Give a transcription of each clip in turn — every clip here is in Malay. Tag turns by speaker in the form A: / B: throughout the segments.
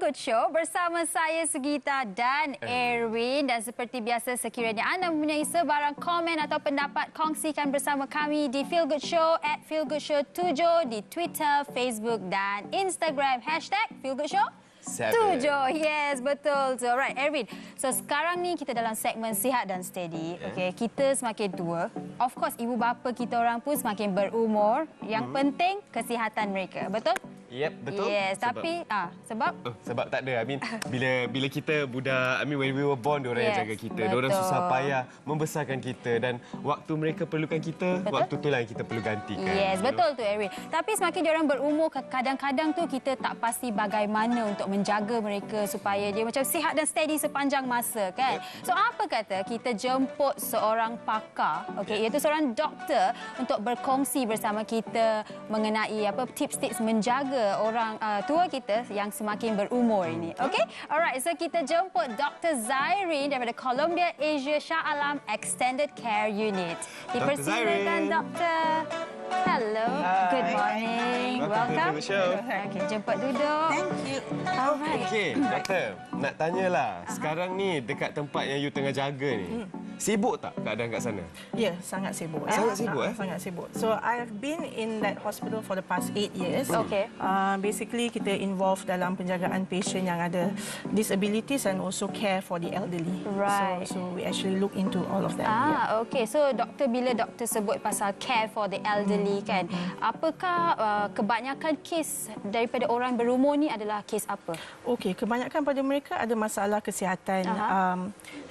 A: Good Show bersama saya Sugita dan Erwin. Dan seperti biasa, sekiranya anda mempunyai sebarang komen atau pendapat, kongsikan bersama kami di Feel Good Show @feelgoodshow7 di Twitter, Facebook dan Instagram. #FeelGoodShow 7. Yes, betul. So, alright, Erwin. So, sekarang ni kita dalam segmen sihat dan steady. Okay, kita semakin tua. Of course, ibu bapa kita orang pun semakin berumur. Yang penting, kesihatan mereka. Betul?
B: Yep, betul.
A: Yes, tapi sebab
B: sebab tak ada. Bila kita budak, when we were born, diorang yang jaga kita. Diorang susah payah membesarkan kita dan waktu mereka perlukan kita, waktu itulah yang kita perlu gantikan.
A: Yes, betul tu, Erwin. Tapi semakin diorang berumur, kadang-kadang tu kita tak pasti bagaimana untuk menjaga mereka supaya dia macam sihat dan steady sepanjang masa, kan? So, apa kata kita jemput seorang pakar, iaitu seorang doktor untuk berkongsi bersama kita mengenai tips-tips menjaga orang tua kita yang semakin berumur ini. Okey? Alright, so kita jemput Dr. Zaireen daripada Columbia Asia Shah Alam Extended Care Unit. Dipersilakan, Doktor. Hello. Good morning. Welcome.
B: To the show.
A: Okey, jemput duduk.
C: Thank you.
A: Alright.
B: Okey, doktor, nak tanyalah. Sekarang ni dekat tempat yang you tengah jaga ni, sibuk tak keadaan kat sana?
C: Ya, sangat sibuk.
B: Sangat sibuk,
C: Sangat sibuk. So, I have been in that hospital for the past 8 years.
A: Okay.
C: Basically, kita involved dalam penjagaan patient yang ada disabilities and also care for the elderly.
A: Right.
C: So we actually look into all of that.
A: Okay. So, doktor, bila doktor sebut pasal care for the elderly, kan, apakah kebanyakan kes daripada orang berumur ni adalah kes apa?
C: Okey, kebanyakan pada mereka ada masalah kesihatan,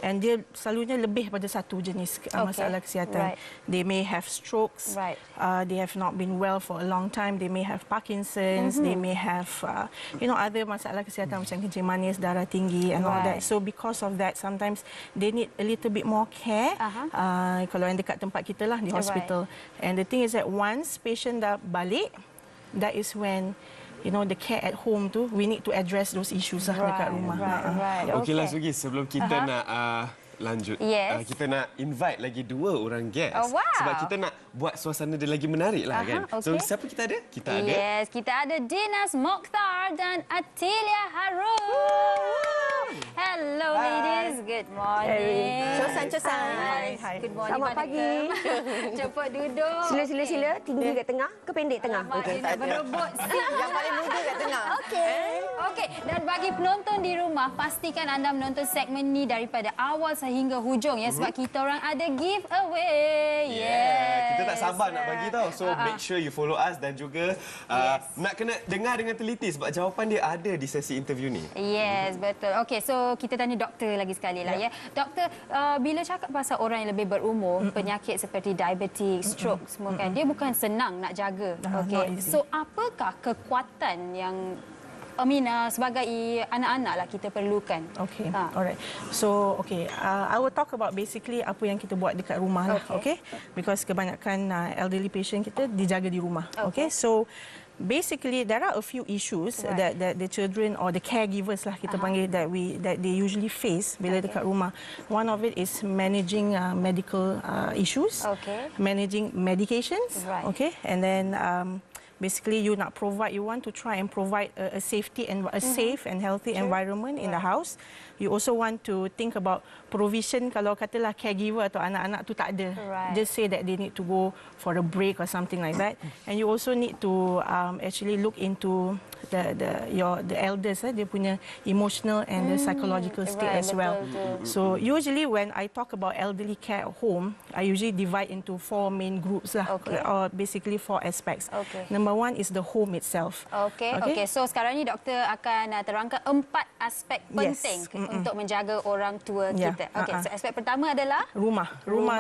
C: and dia selalunya lebih pada satu jenis masalah kesihatan.
A: Right.
C: They may have strokes,
A: Right.
C: They have not been well for a long time, they may have Parkinson's, they may have other masalah kesihatan macam kencing manis, darah tinggi and all that. So because of that, sometimes they need a little bit more care. Kalau yang dekat tempat kita lah di hospital. And the thing is that once patient dah balik, that is when the care at home tu, we need to address those issues dekat rumah.
B: Okeylah, Sugi, sebelum kita nak lanjut, kita nak invite lagi 2 orang guest. Sebab kita nak buat suasana dia lagi menarik lah, kan? So, siapa kita ada?
A: Yes, kita ada Dinas Mokhtar dan Atilia Harun. Hello, ladies. Good morning.
D: Cosan.
A: Good morning.
D: Selamat pagi.
A: Cepat duduk.
D: Sila. Tinggi kat tengah ke pendek tengah?
A: Okey, nak berebut.
D: Yang paling muda kat tengah.
A: Okey, dan bagi penonton di rumah, pastikan anda menonton segmen ni daripada awal sehingga hujung, ya, sebab kita orang ada giveaway.
B: Kita tak sabar nak bagi tau. So make sure you follow us dan juga nak kena dengar dengan teliti sebab jawapan dia ada di sesi interview ni.
A: Yes, betul. Okey, so kita tanya doktor lagi sekali lah, ya. Doktor, bila cakap pasal orang yang lebih berumur, penyakit seperti diabetik, stroke semua, kan, dia bukan senang nak jaga. Okey. So apakah kekuatan yang sebagai anak-anak lah kita perlukan?
C: Okay, alright. So, I will talk about basically apa yang kita buat dekat rumah lah, because kebanyakan elderly patient kita dijaga di rumah. Okay, so basically there are a few issues that the children or the caregivers lah kita panggil that they usually face bila dekat rumah. One of it is managing medical issues, managing medications, and then basically you want to try and provide a safety and a safe and healthy environment in the house. You also want to think about provision kalau katalah caregiver atau anak-anak tu tak ada. Just say that they need to go for a break or something like that. And you also need to actually look into the elders, dia punya emotional and the psychological state as well. So usually when I talk about elderly care at home, I usually divide into 4 main groups lah, or basically 4 aspects. Number 1 is the home itself.
A: Okay. So sekarang ni doktor akan terangkan 4 aspek penting untuk menjaga orang tua kita. So aspek pertama adalah
C: rumah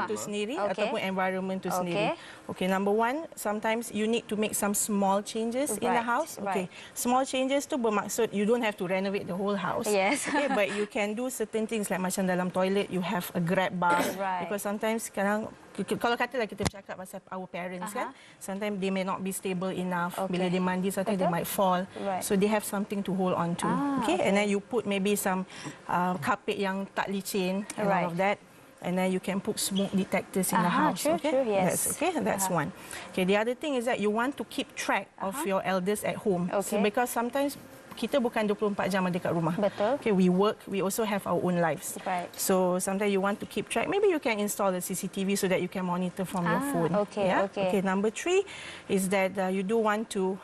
C: tu sendiri ataupun environment tu sendiri. Number 1, sometimes you need to make some small changes in the house. Small changes tu bermaksud you don't have to renovate the whole house. But you can do certain things like macam dalam toilet you have a grab bar, because sometimes sekarang kalau katalah kita bercakap pasal our parents, kan, sometimes they may not be stable enough. Bila dia mandi, sometimes they might fall. So they have something to hold on to. And then you put maybe some carpet yang tak licin and all of that. And then you can put smoke detectors in the house. That's one. The other thing is that you want to keep track of your elders at home. Because sometimes kita bukan 24 jam ada kat rumah.
A: Betul.
C: Okay, we work, we also have our own lives.
A: Right.
C: So sometimes you want to keep track, maybe you can install the CCTV so that you can monitor from your phone.
A: Okay, okay.
C: Okay, number 3 is that you do want to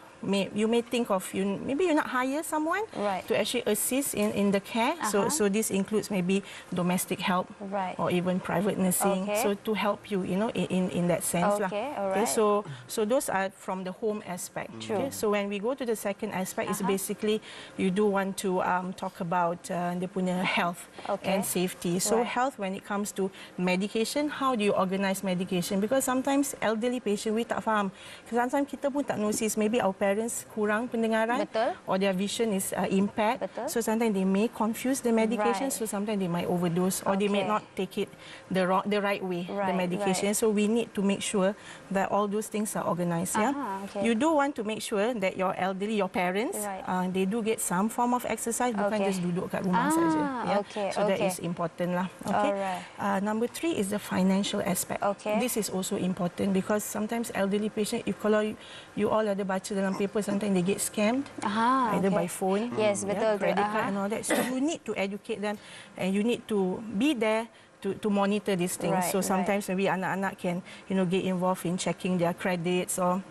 C: you may think of maybe you not hire someone to actually assist in the care. So this includes maybe domestic help or even private nursing. So to help you, in that sense lah. Okay, so those are from the home aspect. Okay, so when we go to the second aspect, is basically you do want to talk about the punya health and safety. So health when it comes to medication, how do you organize medication? Because sometimes elderly patient we tak faham. Sometimes kita pun tak notice, maybe our parents kurang pendengaran or their vision is impaired. So sometimes they may confuse the medication, so sometimes they might overdose or they may not take it the right way, the medication. So we need to make sure that all those things are organized. You do want to make sure that your elderly, your parents, they do get some form of exercise, bukan just duduk kat rumah saja. So that is important lah. Number 3 is the financial aspect. This is also important because sometimes elderly patient, if kalau you all ada baca dalam paper, sometimes they get scammed either by phone, credit card and all that. So you need to educate them and you need to be there to monitor these things. So sometimes maybe anak-anak can get involved in checking their credits or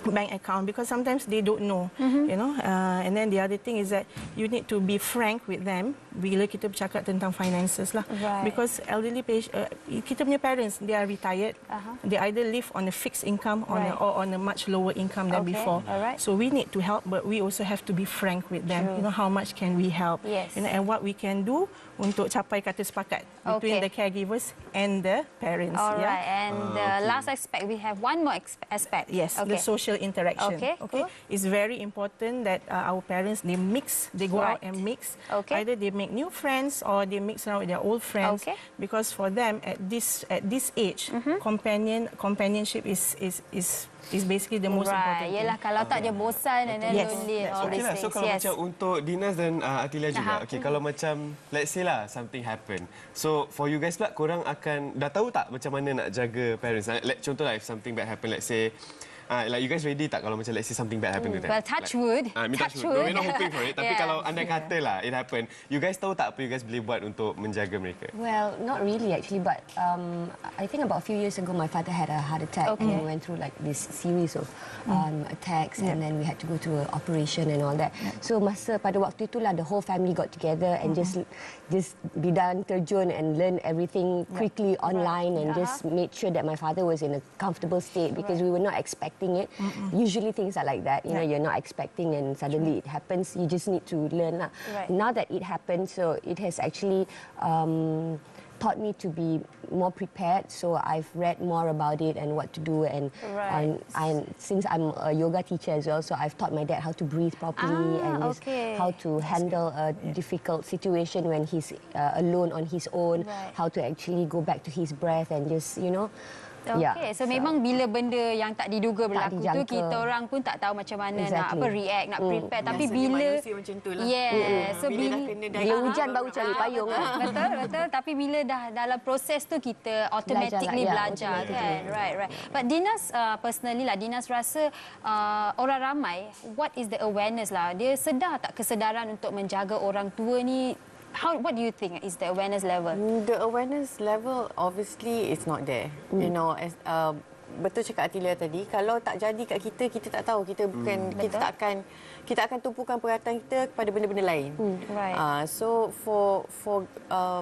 C: bank account because sometimes they don't know, and then the other thing is that you need to be frank with them bila kita bercakap tentang finances lah, because elderly patient, kita punya parents, they are retired, they either live on a fixed income or on a much lower income than before. So we need to help, but we also have to be frank with them. How much can we help, and what we can do untuk capai kata sepakat between the caregivers and the parents.
A: And the last aspect, we have one more aspect.
C: The social interaction. It's very important that our parents, they go out and mix. Either they make new friends or they mix around with their old friends. Because for them at this age, companionship is basically the most important.
A: Yelah, kalau tak dia bosan and then lonely and all these things.
B: So kalau macam untuk Dinas dan Atilia juga, kalau macam let's say lah something happen. So for you guys pula, korang akan dah tahu tak macam mana nak jaga parents? Contohlah if something bad happen, let's say like you guys ready tak kalau macam let's say something bad happen to them?
A: Well, touch wood.
B: Touch wood. We're not hoping for it. Tapi kalau andai kata lah it happen, you guys tahu tak apa you guys boleh buat untuk menjaga mereka?
D: Well, not really actually, but I think about a few years ago my father had a heart attack and we went through like this series of attacks and then we had to go to an operation and all that. So pada waktu itulah the whole family got together and just bidang terjun and learn everything quickly online and just made sure that my father was in a comfortable state because we were not expecting it. Usually things are like that. You're not expecting and suddenly it happens. You just need to learn. Now that it happened, so it has actually taught me to be more prepared. So I've read more about it and what to do. And since I'm a yoga teacher as well, so I've taught my dad how to breathe properly and how to handle a difficult situation when he's alone on his own, how to actually go back to his breath and just,
A: So memang bila benda yang tak diduga berlaku tu, kita orang pun tak tahu macam mana nak react, nak prepare. Tapi bila
D: macam itulah.
A: So
D: bila hujan baru cari payung.
A: Betul. Tapi bila dah dalam proses tu kita automatically belajar kan. Right. But Dinas personally lah, Dinas rasa orang ramai, what is the awareness lah? Dia sedar tak kesedaran untuk menjaga orang tua ni? What do you think is the awareness level?
E: The awareness level, obviously, it's not there. Betul cakap Atilia tadi, kalau tak jadi kat kita, kita tak tahu. Kita akan tumpukan perhatian kita kepada benda-benda lain. So for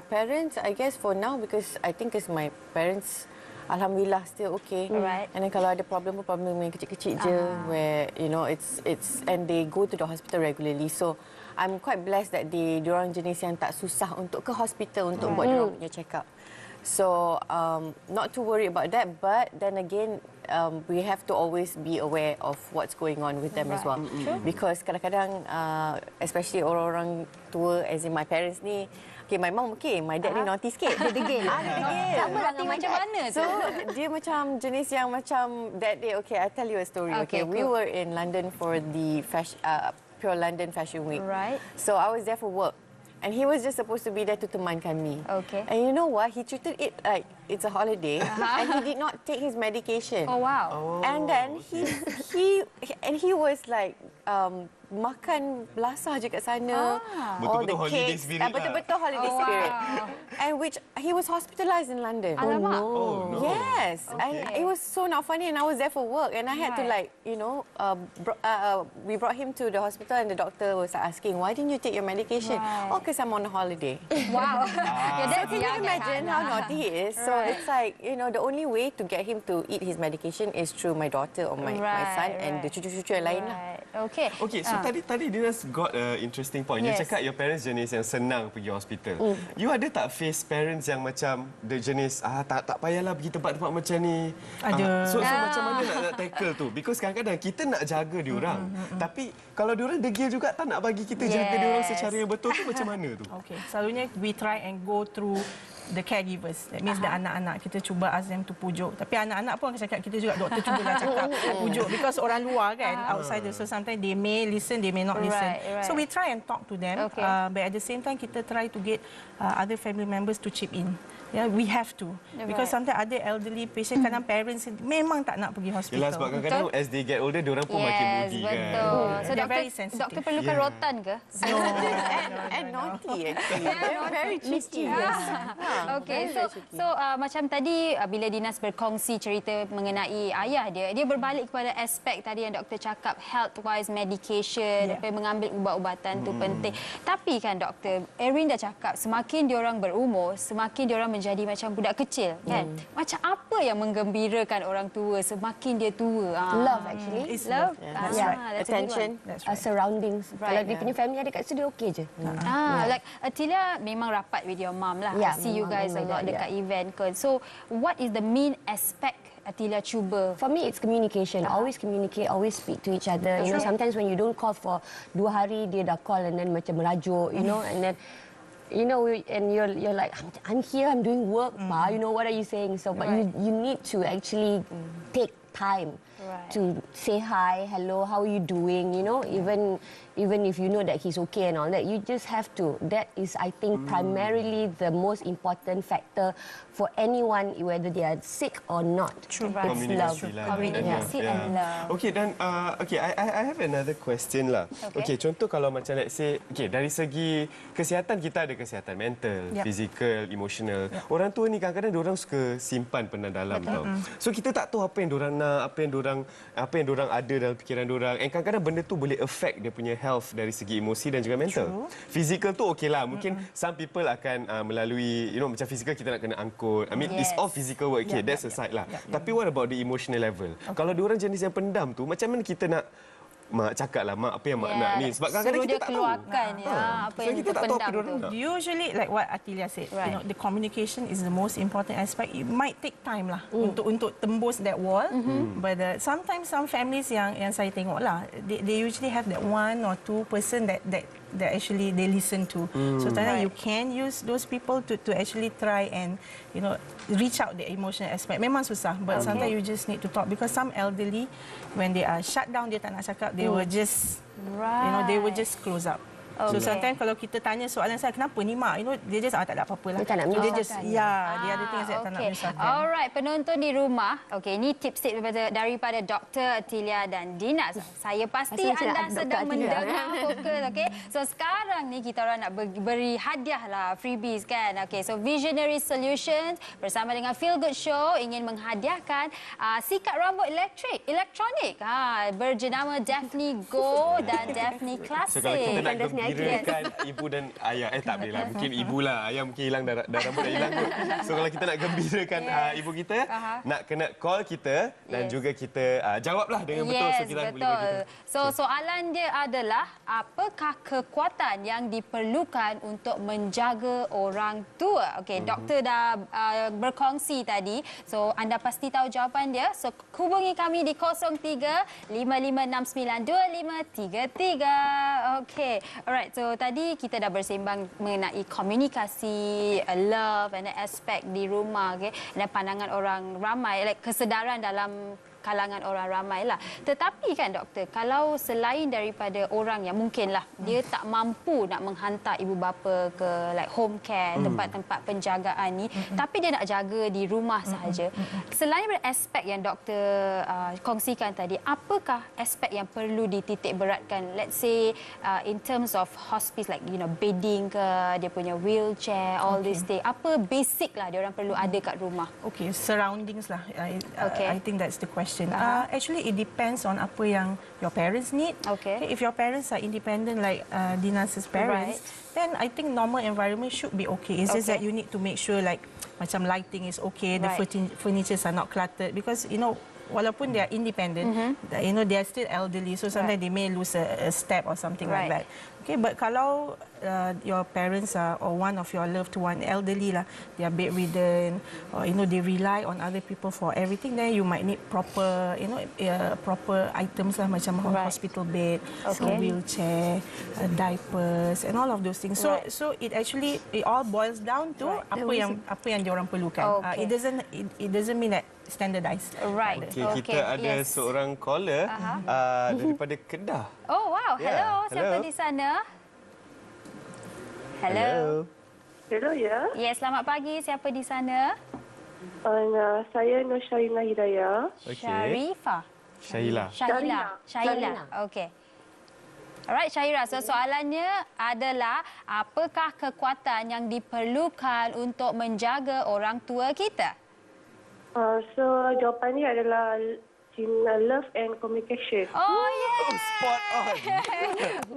E: parents, I guess for now, because I think my parents, alhamdulillah, still okay. And then kalau ada problem yang kecil-kecil je, where it's and they go to the hospital regularly. So I'm quite blessed that diorang jenis yang tak susah untuk ke hospital untuk buat diorang punya check up. So not to worry about that, but then again we have to always be aware of what's going on with them as well. Because kadang-kadang especially orang-orang tua, as in my parents ni, my mom my dad ni naughty sikit. Dia degil.
A: Sama lah macam mana tu?
E: So dia macam jenis yang macam that day, I tell you a story. We were in London for the Pure London Fashion Week. So I was there for work. And he was just supposed to be there to temankan me. And you know what? He treated it like it's a holiday. And he did not take his medication.
A: Oh, wow.
E: And then he was like makan belasah je kat sana.
B: Betul-betul holiday spirit lah.
E: Betul-betul holiday spirit. And which he was hospitalized in London.
A: Alamak.
B: Oh, no.
E: Yes, and it was so not funny. And I was there for work, and I had to we brought him to the hospital, and the doctor was asking, "Why didn't you take your medication?" "Oh, because I'm on a holiday."
A: Wow.
E: So can you imagine how naughty he is? So it's like, the only way to get him to eat his medication is through my daughter or my son and the cucu-cucu yang lain lah.
A: Okay.
B: Okay, so tadi Dinas got an interesting point. You cakap your parents jenis yang senang pergi hospital. You ada tak face parents yang macam the jenis tak payahlah pergi tempat-tempat macam ni?
C: Ada.
B: So macam mana nak tackle tu? Because kadang-kadang kita nak jaga diorang. Tapi kalau diorang degil juga tak nak bagi kita jaga diorang secara yang betul tu macam mana tu?
C: Okay, selalunya we try and go through the caregivers. That means the anak-anak. Kita cuba ask them to pujuk. Tapi anak-anak pun akan cakap kita juga, doktor cubalah cakap pujuk. Because orang luar kan, outsider. So sometimes they may listen, they may not listen.
A: Right.
C: So we try and talk to them.
A: Okay.
C: But at the same time, kita try to get other family members to chip in. Yeah, we have to. Because sometimes ada elderly patient, kadang parents memang tak nak pergi hospital.
B: Yelah, sebab kadang-kadang as they get older, diorang pun makin moody kan.
A: Betul. So
C: They're very sensitive.
A: doktor perlukan rotan ke?
C: No,
E: And naughty actually. They're very cheeky.
A: Okay, so macam tadi bila Dinas berkongsi cerita mengenai ayah dia berbalik kepada aspek tadi yang doktor cakap, health wise, medication, mengambil ubat-ubatan tu penting. Tapi kan doktor, Erin dah cakap semakin diorang berumur, semakin diorang menjadi macam budak kecil kan. Macam apa yang menggembirakan orang tua semakin dia tua?
D: Love actually.
C: It's
A: Love.
C: That's
A: Yeah,
C: right.
A: that's a good
E: Attention.
A: one.
D: Surroundings. Kalau dia punya family ada kat situ, dia okey je.
A: Like Atilia memang rapat with your mom lah. I see you guys a lot dekat event kan. So what is the main aspect Atilia cuba?
D: For me, it's communication. Always communicate, always speak to each other. You know, sometimes when you don't call for 2 hari, dia dah call and then macam merajuk, and then and you're like, I'm here, I'm doing work, Pa. What are you saying? So, but you need to actually take time to say hi, hello, how are you doing? Even if you know that he's okay and all that, you just have to. That is, I think, primarily the most important factor for anyone, whether they are sick or not.
C: True.
D: It's love.
A: Communication and love.
B: Okay, dan I have another question lah. Okay, contoh kalau macam let's say, dari segi kesihatan kita ada kesihatan mental, fizikal, emotional. Orang tua ni kadang-kadang diorang suka simpan dalam tau. So kita tak tahu apa yang diorang nak, apa yang diorang ada dalam fikiran diorang. And kadang-kadang benda tu boleh affect dia punya health dari segi emosi dan juga mental. Fizikal tu okeylah. Mungkin some people akan melalui, macam fizikal kita nak kena angkut. I mean, it's all physical work. Okay, that's aside lah. Tapi what about the emotional level? Kalau diorang jenis yang pendam tu, macam mana kita nak mak cakap lah, mak apa yang mak nak ni? Sebab kadang-kadang kita tak
A: keluarkan
B: tahu.
A: apa yang
B: kita tak tahu apa
A: pendam
B: diorang
A: tu.
B: nak.
C: Usually, like what Atilia said, the communication is the most important aspect. It might take time lah untuk tembus that wall. But sometimes some families yang saya tengok lah, they usually have that 1 or 2 person that actually they listen to. So sometimes you can use those people to actually try and reach out the emotional aspect. Memang susah, but sometimes you just need to talk, because some elderly, when they are shut down, dia tak nak cakap, they will just they will just close up. So sometimes kalau kita tanya soalan saya, kenapa ni mak? Dia just tak ada apa-apa lah.
D: Dia tak nak menyusahkan.
C: Dia ada things that tak nak menyusahkan.
A: Alright, penonton di rumah. Okey, ini tips-tips daripada Dr. Atilia dan Dinas. Saya pasti anda sedang mendengar fokus, okey. So sekarang ni kita orang nak beri hadiah lah, freebies kan. Okey, so Visionary Solutions bersama dengan Feel Good Show ingin menghadiahkan sikat rambut elektronik berjenama Daphne Go dan Daphne Classic.
B: So kalau kita nak gembirakan ibu dan ayah, tak boleh lah. Mungkin ibu lah, ayah mungkin hilang dah rambut dah hilang kot. So kalau kita nak gembirakan ibu kita, nak kena call kita dan juga kita jawablah dengan betul. So kita boleh bagi tahu.
A: So soalan dia adalah, apakah kekuatan yang diperlukan untuk menjaga orang tua? Okey, doktor dah berkongsi tadi. So anda pasti tahu jawapan dia. So hubungi kami di 03-5569-2533. Okey. Alright, so tadi kita dah bersembang mengenai komunikasi, love and aspek di rumah, okay? Dan pandangan orang ramai, like kesedaran dalam kalangan orang ramai lah. Tetapi kan doktor, kalau selain daripada orang yang mungkinlah dia tak mampu nak menghantar ibu bapa ke like home care, tempat-tempat penjagaan ni, tapi dia nak jaga di rumah sahaja. Selain daripada aspek yang doktor kongsikan tadi, apakah aspek yang perlu dititik beratkan? Let's say in terms of hospice, like bedding ke, dia punya wheelchair, all this thing. Apa basic lah dia orang perlu ada kat rumah?
C: Okay, surroundings lah. I think that's the question. Actually, it depends on apa yang your parents need. Okay, if your parents are independent, like Dinas's parents, then I think normal environment should be okay. It's just that you need to make sure like macam lighting is okay, the furnitures are not cluttered, because walaupun they are independent, they are still elderly, so sometimes they may lose a step or something like that. Okay, but kalau your parents are, or one of your loved one elderly lah, they are bedridden, or they rely on other people for everything, then you might need proper proper items lah, macam hospital bed, wheelchair, diapers, and all of those things. So it all boils down to apa yang diorang perlukan. It doesn't mean that standardized.
B: Okay, kita ada seorang caller daripada Kedah.
A: Oh wow, hello. Siapa di sana? Hello.
F: Hello, ya.
A: Yes, selamat pagi. Siapa di sana?
F: Saya Nur Syarina Hidayah.
A: Syarifah. Syahila. Okey. Alright, Syahira. So soalannya adalah, apakah kekuatan yang diperlukan untuk menjaga orang tua kita?
F: So jawapannya adalah love and communication.
A: Oh, yes.
B: Spot on.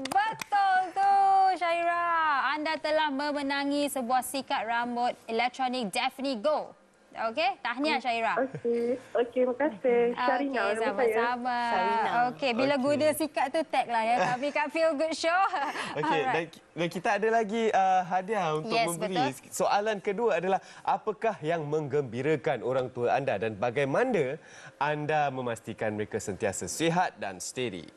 A: Betul tu, Syahira. Anda telah memenangi sebuah sikat rambut elektronik Daphne Go. Okey, tahniah Syahira.
F: Okey, terima kasih. Syarina,
A: okey, sama-sama. Okey, bila guna sikat tu tag lah ya kami kat Feel Good Show.
B: Okey, dan kita ada lagi hadiah untuk memberi. Betul. Soalan kedua adalah, apakah yang menggembirakan orang tua anda dan bagaimana anda memastikan mereka sentiasa sihat dan steady?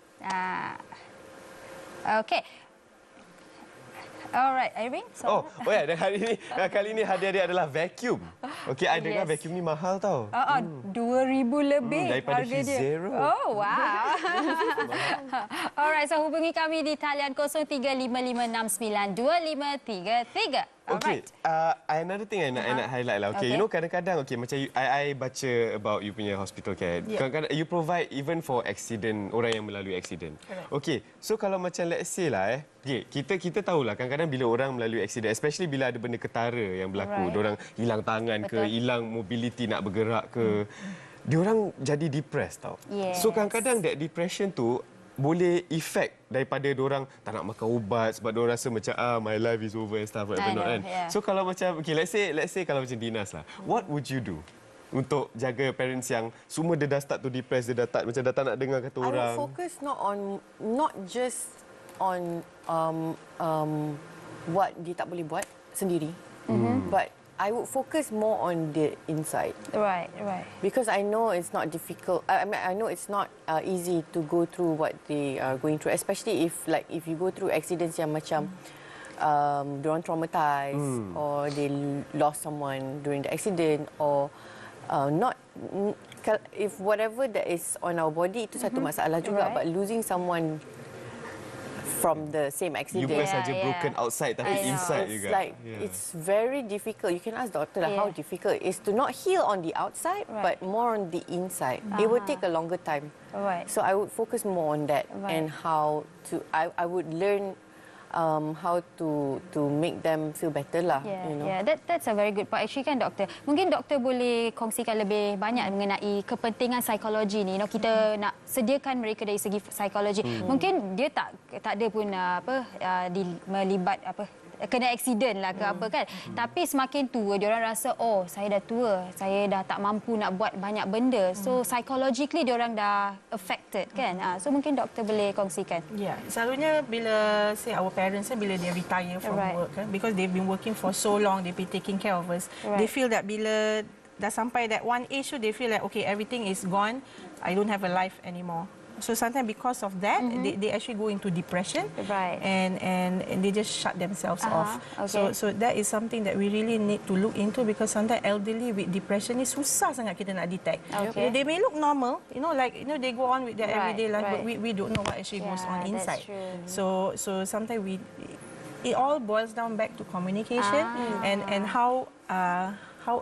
A: Okey. Alright, Irene.
B: Dan kali ini hadiah dia adalah vacuum. Okey, I dengar vacuum ni mahal tau.
A: 2,000 lebih
B: daripada
A: harga dia.
B: Zero.
A: Oh, wow. Alright, so hubungi kami di talian 0355692533.
B: Okay, another thing I nak highlight lah. Okay, kadang-kadang macam I baca about you punya hospital care. Kadang-kadang you provide even for accident, orang yang melalui accident. Okay, so kalau macam let's say lah kita tahulah kadang-kadang bila orang melalui accident, especially bila ada benda ketara yang berlaku, diorang hilang tangan ke, hilang mobility nak bergerak ke, diorang jadi depressed tau. So kadang-kadang that depression tu boleh efek daripada diorang tak nak makan ubat sebab diorang rasa macam my life is over and stuff like that kan. So kalau macam let's say kalau macam Dinas lah, what would you do untuk jaga parents yang semua dia dah start to depress, dia dah tak nak dengar kata orang?
E: I would focus not just on what dia tak boleh buat sendiri, but I would focus more on the inside.
A: Right.
E: Because I know it's not difficult. I know it's not easy to go through what they are going through, especially if you go through accidents yang macam diorang traumatized or they lost someone during the accident, or if whatever that is on our body itu satu masalah juga, but losing someone from the same accident.
B: You saja broken outside tapi inside juga.
E: It's very difficult. You can ask doctor how difficult it is to not heal on the outside, but more on the inside. It will take a longer time. So I would focus more on that and how to. I would learn how to make them feel better lah.
A: That's a very good point. Actually kan doktor, mungkin doktor boleh kongsikan lebih banyak mengenai kepentingan psikologi ni. Kita nak sediakan mereka dari segi psikologi. Mungkin dia tak ada pun melibat kena aksiden lah ke apa kan. Tapi semakin tua, diorang rasa saya dah tua, saya dah tak mampu nak buat banyak benda. So psychologically diorang dah affected kan. So mungkin doktor boleh kongsikan.
C: Selalunya bila say our parents bila they retire from work kan, because they've been working for so long, they've been taking care of us. They feel that bila dah sampai that one age, so they feel like okay, everything is gone, I don't have a life anymore. So sometimes because of that, they actually go into depression,
A: Right.
C: and they just shut themselves off.
A: Okay.
C: So that is something that we really need to look into, because sometimes elderly with depression ni susah sangat kita nak detect.
A: Okay.
C: They may look normal, they go on with their everyday life, but
A: right.
C: we don't know what actually goes on
A: Yeah,
C: inside.
A: that's true.
C: So sometimes it all boils down back to communication and how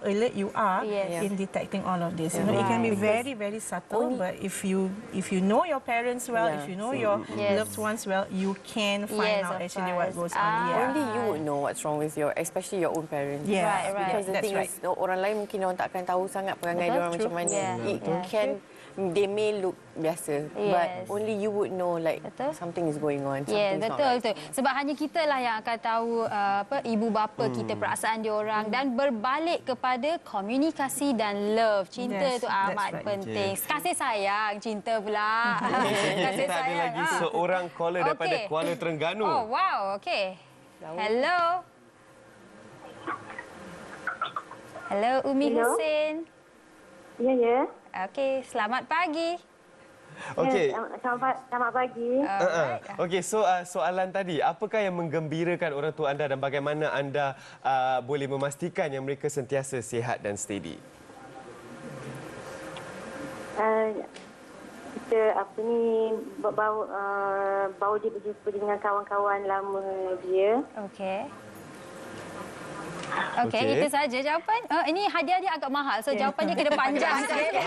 C: alert you are in detecting all of this. It can be very, very subtle, but if you know your parents well, if you know your loved ones well, you can find out actually what goes on.
E: Only you would know what's wrong with especially your own parents.
C: Yeah.
A: Right.
E: Because the thing is, orang lain mungkin orang tak akan tahu sangat perangai dia orang macam mana. They may look biasa, but only you would know something is going on.
A: Betul. Sebab hanya kita lah yang akan tahu ibu bapa kita, perasaan dia orang, dan berbalik kepada komunikasi dan love. Cinta tu amat penting. Kasih sayang, cinta pula. Kasih
B: Kita ada lagi seorang caller daripada Kuala Terengganu.
A: Oh, wow. Okey. Hello. Hello, Umi Hussein.
F: Ya.
A: Okey, selamat pagi.
B: Okey.
F: Selamat pagi.
B: Okey, so soalan tadi, apakah yang menggembirakan orang tua anda dan bagaimana anda boleh memastikan yang mereka sentiasa sihat dan steady?
F: Kita bawa dia berjumpa dengan kawan-kawan lama dia.
A: Okey. Okey, itu saja jawapan. Ini hadiah dia agak mahal, so jawapan dia kena panjang sikit.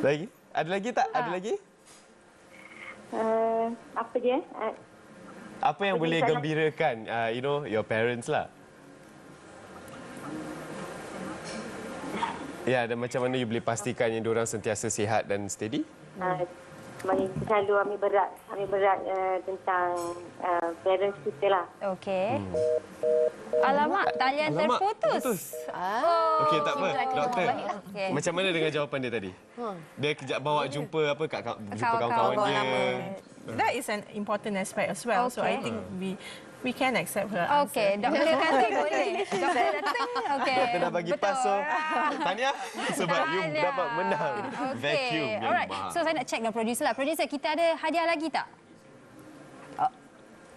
B: Lagi? Ada lagi tak? Ada lagi?
F: Apa dia?
B: Apa yang boleh gembirakan, your parents lah? Ya, dan macam mana you boleh pastikan yang diorang sentiasa sihat dan steady?
F: Selalu ambil berat tentang parents kita lah.
A: Okey. Alamak, talian terputus.
B: Okey, tak apa. Doktor, macam mana dengan jawapan dia tadi? Dia kejap bawa jumpa kawan-kawan dia.
C: That is an important aspect as well. So I think we can accept her answer.
A: Okey, doktor kata boleh. Doktor datang. Okey.
B: Doktor dah bagi pas, so tahniah sebab you dapat menang vacuum yang
A: Alright.
B: mahal.
A: So saya nak check dengan producer lah. Producer, kita ada hadiah lagi tak?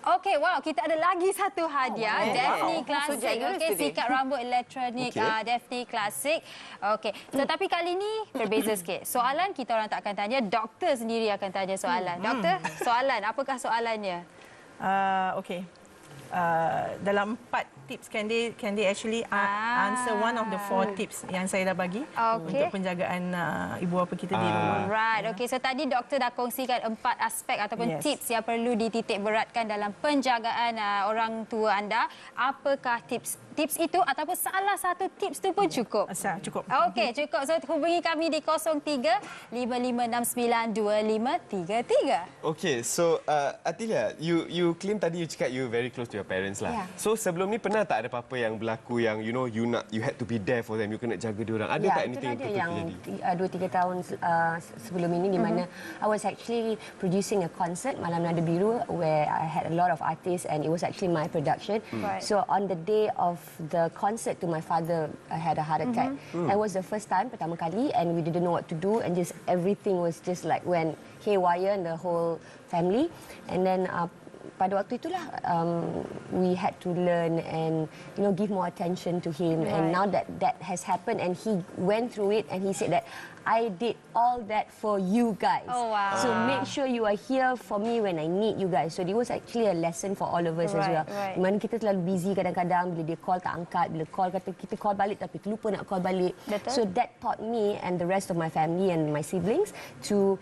A: Okey, wow, kita ada lagi satu hadiah. Daphne Classic. Okey, sikat rambut elektronik Daphne Classic. Okey, tetapi kali ni berbeza sikit. Soalan kita orang tak akan tanya, doktor sendiri akan tanya soalan. Doktor, soalan, apakah soalannya?
C: Okay. Dalam 4 tips, can they actually answer one of the 4 tips yang saya dah bagi untuk penjagaan ibu bapa kita di rumah.
A: Right. Okey, so tadi doktor dah kongsikan 4 aspek ataupun tips yang perlu dititik beratkan dalam penjagaan orang tua anda. Apakah tips itu ataupun salah satu tips tu pun cukup?
C: Cukup.
A: Okey, cukup. So hubungi kami di 03-5569-2533.
B: Okey, so Atilia, you claim tadi you cakap you very close to your parents lah. So sebelum ni pernah tak ada apa-apa yang berlaku yang you had to be there for them, you kena jaga diorang? Ada tak anything yang terjadi?
D: 2-3 tahun sebelum ini di mana I was actually producing a concert Malam Nada Biru where I had a lot of artists and it was actually my production. So on the day of the concert to my father had a heart attack. That was the first time, pertama kali, and we didn't know what to do, and just everything was just like went haywire in the whole family. And then pada waktu itulah we had to learn and give more attention to him. And now that has happened and he went through it and he said that I did all that for you guys.
A: Oh, wow.
D: So make sure you are here for me when I need you guys. So it was actually a lesson for all of us as well. Mana kita terlalu busy kadang-kadang, bila dia call tak angkat, bila call kata kita call balik tapi terlupa nak call balik.
A: Betul.
D: So that taught me and the rest of my family and my siblings to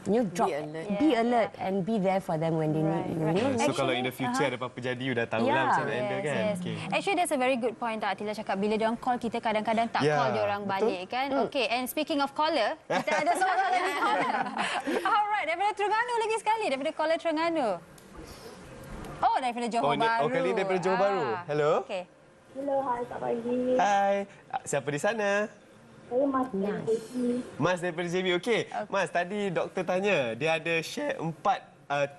D: be alert and be there for them when they need you.
B: So kalau in the future ada apa-apa jadi, you dah tahu lah macam mana handle kan.
A: Actually, that's a very good point tak Atila cakap. Bila diorang call kita, kadang-kadang tak call diorang balik kan. Okay, and speaking of caller, kita ada seorang lagi caller. Alright, daripada Terengganu lagi sekali. Daripada caller Terengganu. Oh, daripada Johor Bahru.
B: Kali daripada Johor Bahru. Hello.
A: Okay.
F: Hello, hai, selamat pagi.
B: Hai. Siapa di sana?
F: Saya Mas dari JB.
B: Mas daripada JB. Okey. Mas, tadi doktor tanya, dia ada share 4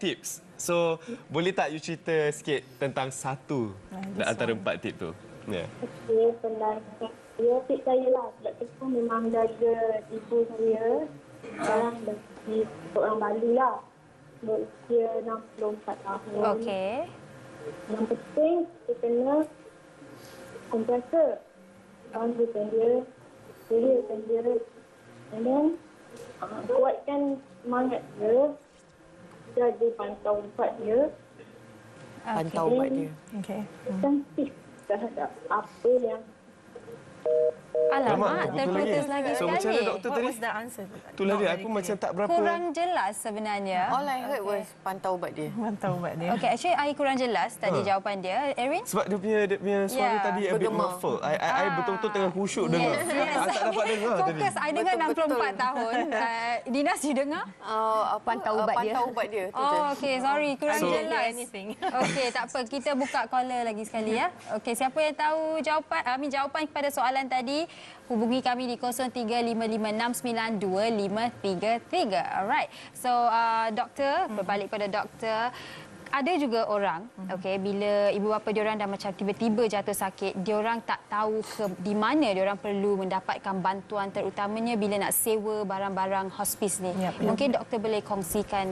B: tips. So, boleh tak you cerita sikit tentang satu antara 4 tips tu? Ya.
F: Okey, pelarian saya, fit saya lah. Sebab saya memang jaga ibu saya. Sekarang bagi seorang baru lah. Berusia 64 tahun.
A: Okey.
F: Yang penting, kita kena kompresor. Bangunkan dia, seriuskan dia. And then, kuatkan semangat dia. Jaga pantau obat dia.
E: Pantau obat dia.
C: Okay.
F: Sensitif terhadap apa yang
A: Alamak,
B: betul
A: terputus lagi
B: So macam
A: sekali.
B: mana doktor
C: What
B: tadi?
C: was the answer?
B: Itulah dia, aku macam tak berapa...
A: Kurang jelas sebenarnya.
E: All I heard was pantau ubat dia.
C: Mantau ubat dia.
A: Okey, actually I kurang jelas tadi jawapan dia. Erin?
B: Sebab dia punya suara
A: Ya,
B: tadi a bit
E: bergema.
B: muffled. I betul-betul tengah khusyuk dengar.
A: Yes.
B: I tak dapat dengar tadi.
A: Fokus, I dengar
E: Betul-betul.
A: 64 tahun. Dinas, you dengar?
D: Pantau ubat dia.
E: Pantau ubat dia. Tu je.
A: Oh, okey. Sorry, kurang
B: So-
A: jelas.
C: Anything.
A: Okey, tak apa. Kita buka caller lagi sekali ya. Okey, siapa yang tahu jawapan kepada soalan tadi, hubungi kami di 0355692533. Alright. So, doktor, berbalik pada doktor. Ada juga orang, okey, bila ibu bapa diorang dah macam tiba-tiba jatuh sakit, diorang tak tahu di mana diorang perlu mendapatkan bantuan, terutamanya bila nak sewa barang-barang hospice ni.
C: Yep.
A: Mungkin doktor boleh kongsikan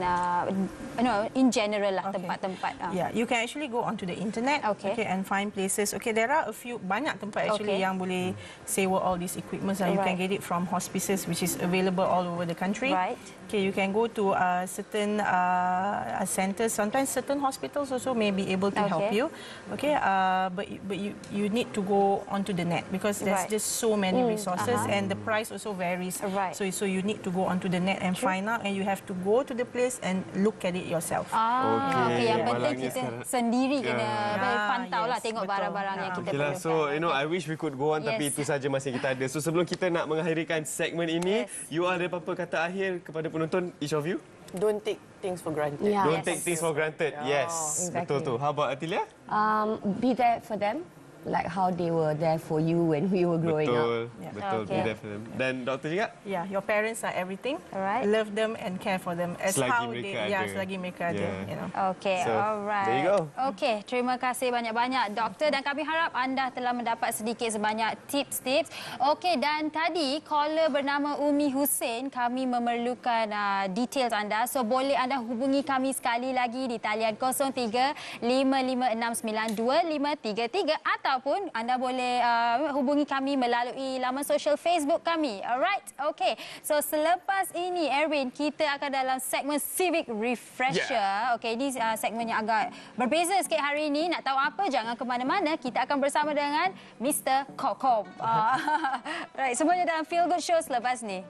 A: in general lah
C: Okay.
A: tempat-tempat.
C: Yeah, you can actually go onto the internet,
A: Okay.
C: and find places. Okay, there are banyak tempat actually
A: Okay.
C: yang boleh sewa all these equipments, and you can
A: Right.
C: get it from hospices which is available all over the country.
A: Right.
C: Okay, you can go to certain centers. Sometimes certain hospitals also may be able to help
A: Okay.
C: you. Okay, but you need to go onto the net because there's
A: Right.
C: just so many resources, and the price also varies.
A: Right.
C: So you need to go onto the net and find out, and you have to go to the place and look at it yourself.
A: Okey, yang penting
B: malangnya
A: kita
B: sekarang.
A: sendiri kena
C: Ya,
A: pantau lah,
C: yes,
A: tengok
C: betul.
A: barang-barang yang kita
B: Okay lah,
A: perlukan.
B: so I wish we could go on, tapi
A: Yes.
B: itu saja masa yang kita ada. So sebelum kita nak mengakhirikan segmen ini, you ada apa-apa kata akhir kepada penonton, each of you?
E: Don't take things for granted.
D: Yeah.
B: Don't take things for granted. Yes, betul tu. How about Atilia?
D: Be there for them, like how they were there for you when we were growing
B: Betul,
D: up.
B: betul.
A: Okay.
B: Be there for them. Dan Doktor juga?
C: Yeah, your parents are everything.
A: Alright.
C: Love them and care for them as
B: Selagi
C: how
B: mereka
C: they,
B: ada.
C: selagi mereka ada.
B: Yeah.
C: You know.
A: Okey,
B: So,
A: alright.
B: there you go.
A: Okey, terima kasih banyak-banyak doktor, dan kami harap anda telah mendapat sedikit sebanyak tips-tips. Okey, dan tadi caller bernama Umi Hussein, kami memerlukan details anda. So boleh anda hubungi kami sekali lagi di talian 0355692533, ataupun anda boleh hubungi kami melalui laman sosial Facebook kami. Alright. Okey. So selepas ini Erin, kita akan dalam segmen Civic Refresher. Okey, ini segmen yang agak berbeza sikit hari ini. Nak tahu apa? Jangan ke mana-mana. Kita akan bersama dengan Mr. Kokom. Right, semuanya dalam Feel Good Show selepas ni.